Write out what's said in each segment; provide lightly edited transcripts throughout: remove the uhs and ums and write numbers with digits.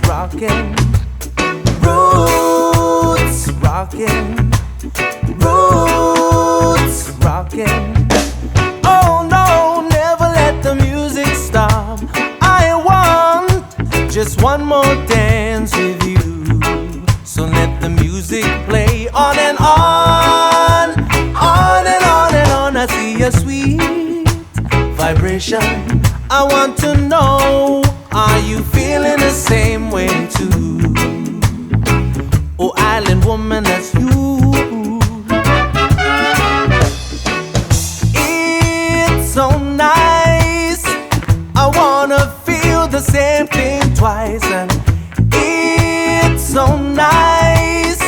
Rockin', roots rockin', roots rockin'. Oh no, never let the music stop. I want just one more dance with you. So let the music play on and on, on and on and on. I see a sweet vibration. I want to know, are you feeling the same way too? Oh, island woman, that's you. It's so nice. I wanna feel the same thing twice. And it's so nice.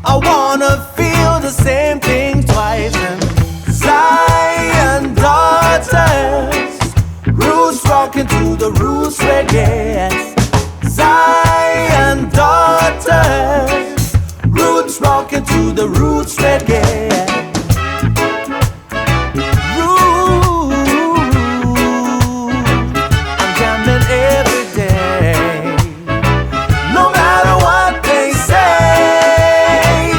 I wanna feel the same thing twice. And Zion daughters, roots rockin' to the roots reggae. Zion daughters, roots rockin' to the roots reggae. I'm jamming every day, no matter what they say.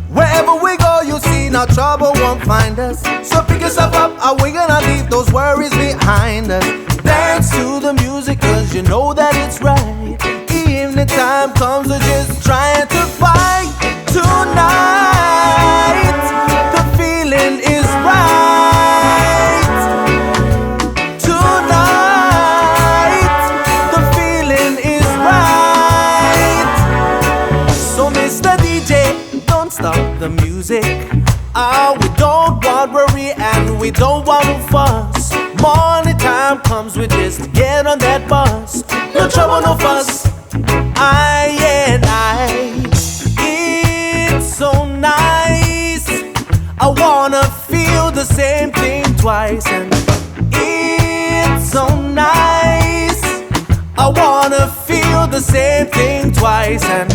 Wherever we go, you'll see now trouble won't find us. So pick yourself up, are we gonna leave those worries behind us? Dance to the music, cause you know that it's right. Evening time comes, we're just trying to fight. Tonight, the feeling is right. Tonight, the feeling is right. So Mr. DJ, don't stop the music. We don't want worry and we don't want fuss. Morning time comes, we just get on that bus. No trouble, no fuss. I and I. It's so nice. I wanna feel the same thing twice. And it's so nice. I wanna feel the same thing twice. And